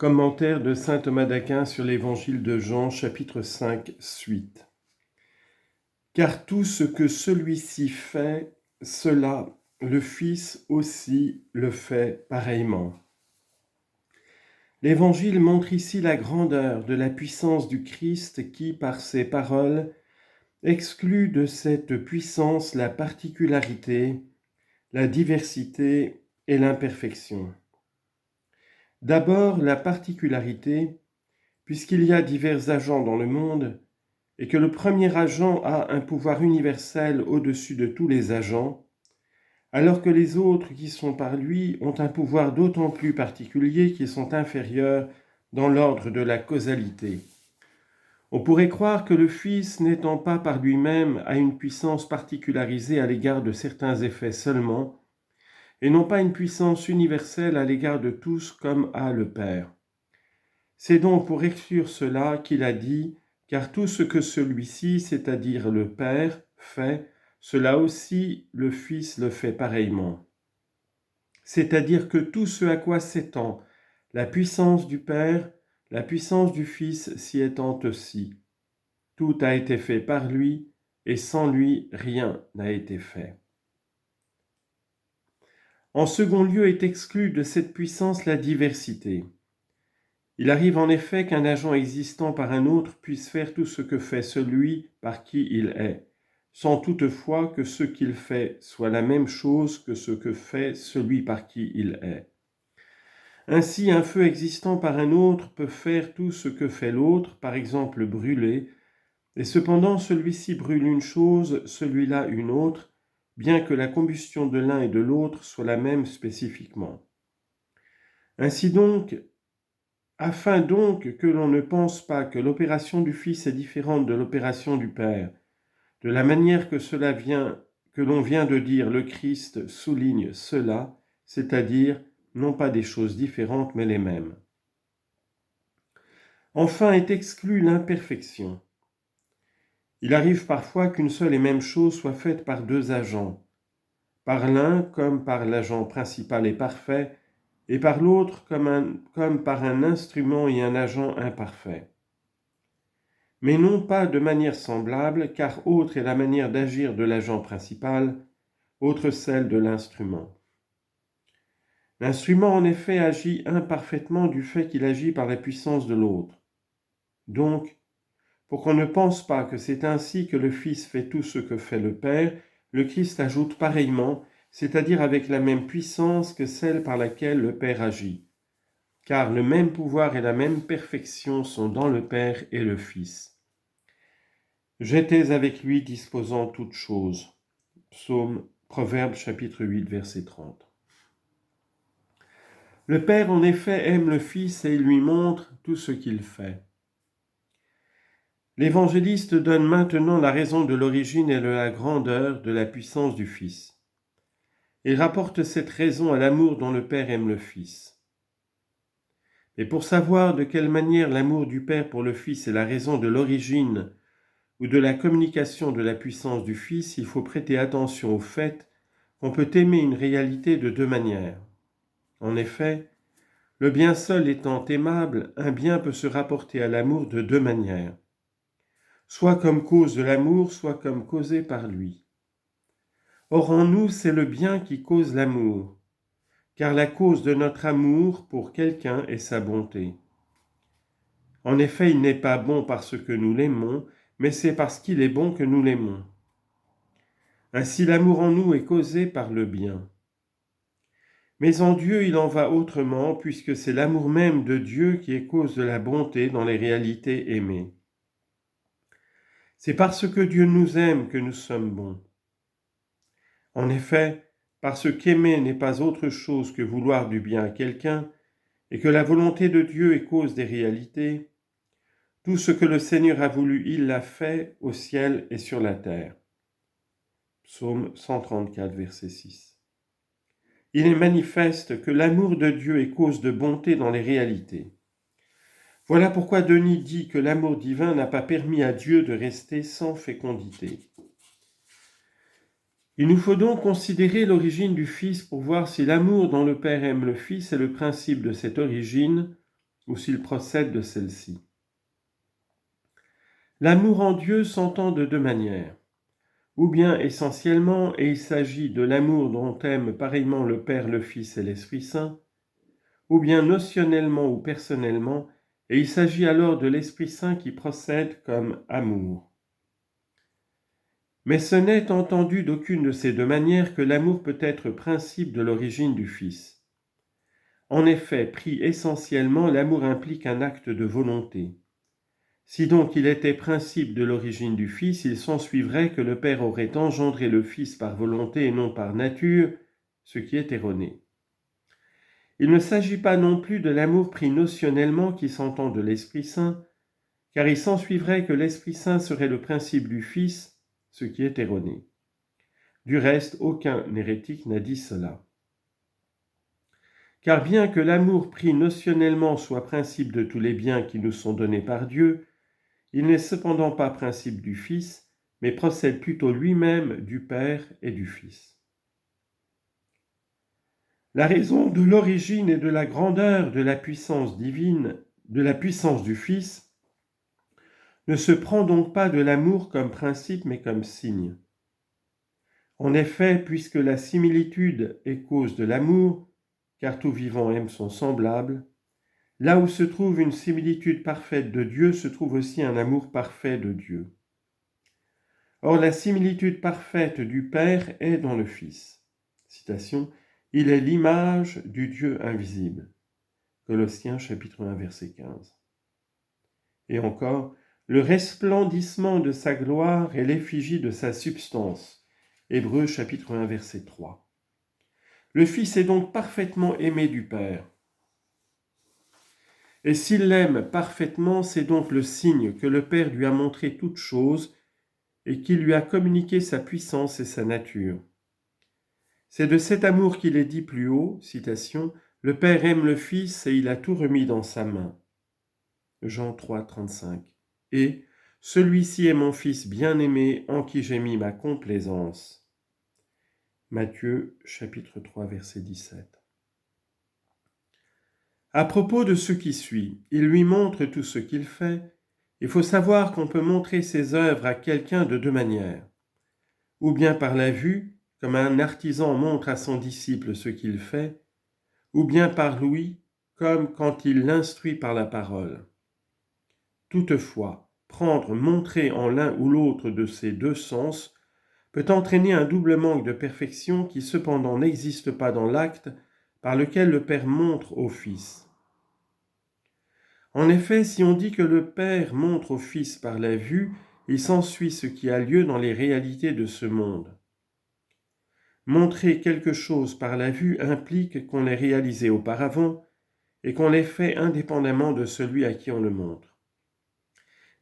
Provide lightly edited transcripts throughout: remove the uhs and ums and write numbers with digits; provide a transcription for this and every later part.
Commentaire de saint Thomas d'Aquin sur l'évangile de Jean, chapitre 5, suite. Car tout ce que celui-ci fait, cela le Fils aussi le fait pareillement. L'Évangile montre ici la grandeur de la puissance du Christ qui, par ses paroles, exclut de cette puissance la particularité, la diversité et l'imperfection. D'abord, la particularité, puisqu'il y a divers agents dans le monde, et que le premier agent a un pouvoir universel au-dessus de tous les agents, alors que les autres qui sont par lui ont un pouvoir d'autant plus particulier qu'ils sont inférieurs dans l'ordre de la causalité. On pourrait croire que le Fils, n'étant pas par lui-même à une puissance particularisée à l'égard de certains effets seulement, et non pas une puissance universelle à l'égard de tous comme a le Père. C'est donc pour exclure cela qu'il a dit « Car tout ce que celui-ci, c'est-à-dire le Père, fait, cela aussi le Fils le fait pareillement. » C'est-à-dire que tout ce à quoi s'étend la puissance du Père, la puissance du Fils s'y étend aussi. Tout a été fait par lui, et sans lui, rien n'a été fait. En second lieu est exclue de cette puissance la diversité. Il arrive en effet qu'un agent existant par un autre puisse faire tout ce que fait celui par qui il est, sans toutefois que ce qu'il fait soit la même chose que ce que fait celui par qui il est. Ainsi, un feu existant par un autre peut faire tout ce que fait l'autre, par exemple brûler, et cependant celui-ci brûle une chose, celui-là une autre, bien que la combustion de l'un et de l'autre soit la même spécifiquement. Ainsi donc, afin donc que l'on ne pense pas que l'opération du Fils est différente de l'opération du Père, de la manière que l'on vient de dire, le Christ souligne cela, c'est-à-dire non pas des choses différentes mais les mêmes. Enfin est exclue l'imperfection. Il arrive parfois qu'une seule et même chose soit faite par deux agents, par l'un comme par l'agent principal et parfait, et par l'autre comme par un instrument et un agent imparfait. Mais non pas de manière semblable, car autre est la manière d'agir de l'agent principal, autre celle de l'instrument. L'instrument en effet agit imparfaitement du fait qu'il agit par la puissance de l'autre. Donc, pour qu'on ne pense pas que c'est ainsi que le Fils fait tout ce que fait le Père, le Christ ajoute pareillement, c'est-à-dire avec la même puissance que celle par laquelle le Père agit. Car le même pouvoir et la même perfection sont dans le Père et le Fils. J'étais avec lui disposant toutes choses. Proverbe chapitre 8, verset 30. Le Père en effet aime le Fils et il lui montre tout ce qu'il fait. L'évangéliste donne maintenant la raison de l'origine et de la grandeur de la puissance du Fils. Il rapporte cette raison à l'amour dont le Père aime le Fils. Mais pour savoir de quelle manière l'amour du Père pour le Fils est la raison de l'origine ou de la communication de la puissance du Fils, il faut prêter attention au fait qu'on peut aimer une réalité de deux manières. En effet, le bien seul étant aimable, un bien peut se rapporter à l'amour de deux manières. Soit comme cause de l'amour, soit comme causé par lui. Or en nous, c'est le bien qui cause l'amour, car la cause de notre amour pour quelqu'un est sa bonté. En effet, il n'est pas bon parce que nous l'aimons, mais c'est parce qu'il est bon que nous l'aimons. Ainsi l'amour en nous est causé par le bien. Mais en Dieu, il en va autrement, puisque c'est l'amour même de Dieu qui est cause de la bonté dans les réalités aimées. C'est parce que Dieu nous aime que nous sommes bons. En effet, parce qu'aimer n'est pas autre chose que vouloir du bien à quelqu'un, et que la volonté de Dieu est cause des réalités, tout ce que le Seigneur a voulu, il l'a fait au ciel et sur la terre. Psaume 134, verset 6. Il est manifeste que l'amour de Dieu est cause de bonté dans les réalités. Voilà pourquoi Denis dit que l'amour divin n'a pas permis à Dieu de rester sans fécondité. Il nous faut donc considérer l'origine du Fils pour voir si l'amour dont le Père aime le Fils est le principe de cette origine, ou s'il procède de celle-ci. L'amour en Dieu s'entend de deux manières. Ou bien essentiellement, et il s'agit de l'amour dont aiment pareillement le Père, le Fils et l'Esprit Saint, ou bien notionnellement ou personnellement, et il s'agit alors de l'Esprit Saint qui procède comme amour. Mais ce n'est entendu d'aucune de ces deux manières que l'amour peut être principe de l'origine du Fils. En effet, pris essentiellement, l'amour implique un acte de volonté. Si donc il était principe de l'origine du Fils, il s'ensuivrait que le Père aurait engendré le Fils par volonté et non par nature, ce qui est erroné. Il ne s'agit pas non plus de l'amour pris notionnellement qui s'entend de l'Esprit Saint, car il s'ensuivrait que l'Esprit Saint serait le principe du Fils, ce qui est erroné. Du reste, aucun hérétique n'a dit cela. Car bien que l'amour pris notionnellement soit principe de tous les biens qui nous sont donnés par Dieu, il n'est cependant pas principe du Fils, mais procède plutôt lui-même du Père et du Fils. La raison de l'origine et de la grandeur de la puissance divine, de la puissance du Fils, ne se prend donc pas de l'amour comme principe, mais comme signe. En effet, puisque la similitude est cause de l'amour, car tout vivant aime son semblable, là où se trouve une similitude parfaite de Dieu, se trouve aussi un amour parfait de Dieu. Or, la similitude parfaite du Père est dans le Fils. Citation, « Il est l'image du Dieu invisible ». Colossiens chapitre 1, verset 15. Et encore, « Le resplendissement de sa gloire est l'effigie de sa substance ». Hébreux chapitre 1, verset 3. Le Fils est donc parfaitement aimé du Père. Et s'il l'aime parfaitement, c'est donc le signe que le Père lui a montré toutes choses et qu'il lui a communiqué sa puissance et sa nature. C'est de cet amour qu'il est dit plus haut, citation, « Le Père aime le Fils et il a tout remis dans sa main ». Jean 3, 35. Et « Celui-ci est mon Fils bien-aimé en qui j'ai mis ma complaisance ». Matthieu chapitre 3, verset 17. À propos de ce qui suit, il lui montre tout ce qu'il fait. Il faut savoir qu'on peut montrer ses œuvres à quelqu'un de deux manières. Ou bien par la vue, comme un artisan montre à son disciple ce qu'il fait, ou bien par l'ouïe, comme quand il l'instruit par la parole. Toutefois, montrer en l'un ou l'autre de ces deux sens peut entraîner un double manque de perfection qui cependant n'existe pas dans l'acte par lequel le Père montre au Fils. En effet, si on dit que le Père montre au Fils par la vue, il s'ensuit ce qui a lieu dans les réalités de ce monde. Montrer quelque chose par la vue implique qu'on l'ait réalisé auparavant et qu'on l'ait fait indépendamment de celui à qui on le montre.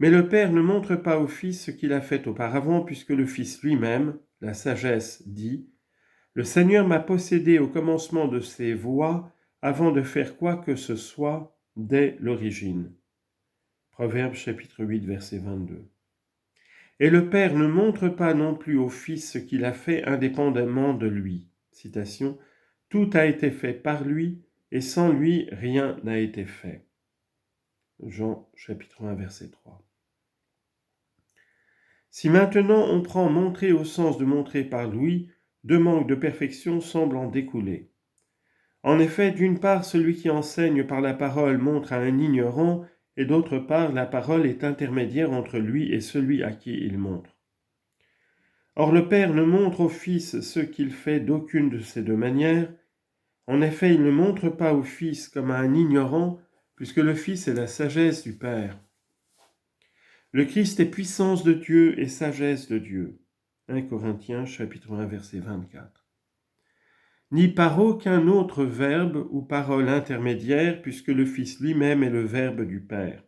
Mais le Père ne montre pas au Fils ce qu'il a fait auparavant, puisque le Fils lui-même, la sagesse, dit « Le Seigneur m'a possédé au commencement de ses voies avant de faire quoi que ce soit dès l'origine. » Proverbe chapitre 8, verset 22. Et le Père ne montre pas non plus au Fils ce qu'il a fait indépendamment de lui. Citation, « Tout a été fait par lui, et sans lui, rien n'a été fait. » Jean chapitre 1, verset 3. Si maintenant on prend montrer au sens de montrer par lui, deux manques de perfection semblent en découler. En effet, d'une part, celui qui enseigne par la parole montre à un ignorant, et d'autre part, la parole est intermédiaire entre lui et celui à qui il montre. Or le Père ne montre au Fils ce qu'il fait d'aucune de ces deux manières. En effet, il ne montre pas au Fils comme à un ignorant, puisque le Fils est la sagesse du Père. Le Christ est puissance de Dieu et sagesse de Dieu. 1 Corinthiens chapitre 1 verset 24. Ni par aucun autre verbe ou parole intermédiaire, puisque le Fils lui-même est le Verbe du Père.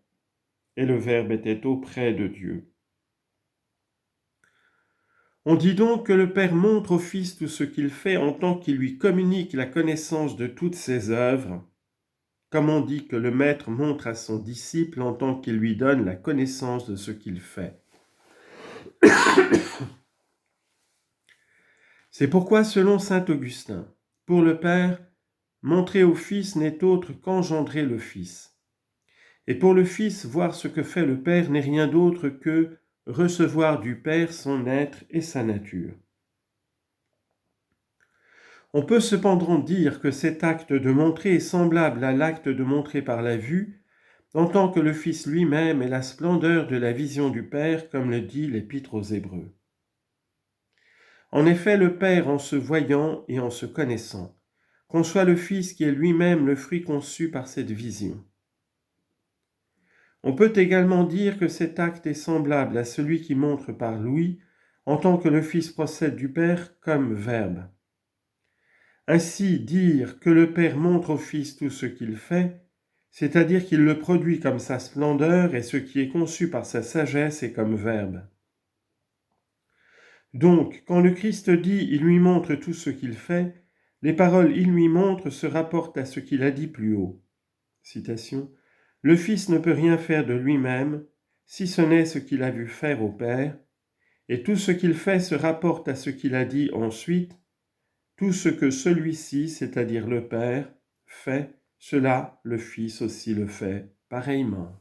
Et le Verbe était auprès de Dieu. On dit donc que le Père montre au Fils tout ce qu'il fait en tant qu'il lui communique la connaissance de toutes ses œuvres, comme on dit que le Maître montre à son disciple en tant qu'il lui donne la connaissance de ce qu'il fait. C'est pourquoi, selon saint Augustin, pour le Père, montrer au Fils n'est autre qu'engendrer le Fils. Et pour le Fils, voir ce que fait le Père n'est rien d'autre que recevoir du Père son être et sa nature. On peut cependant dire que cet acte de montrer est semblable à l'acte de montrer par la vue, en tant que le Fils lui-même est la splendeur de la vision du Père, comme le dit l'Épître aux Hébreux. En effet, le Père, en se voyant et en se connaissant, conçoit le Fils qui est lui-même le fruit conçu par cette vision. On peut également dire que cet acte est semblable à celui qui montre par l'ouïe, en tant que le Fils procède du Père comme Verbe. Ainsi, dire que le Père montre au Fils tout ce qu'il fait, c'est-à-dire qu'il le produit comme sa splendeur et ce qui est conçu par sa sagesse est comme Verbe. Donc, quand le Christ dit « il lui montre tout ce qu'il fait », les paroles « il lui montre » se rapportent à ce qu'il a dit plus haut. Citation. « Le Fils ne peut rien faire de lui-même, si ce n'est ce qu'il a vu faire au Père, et tout ce qu'il fait se rapporte à ce qu'il a dit ensuite. Tout ce que celui-ci, c'est-à-dire le Père, fait, cela le Fils aussi le fait pareillement. »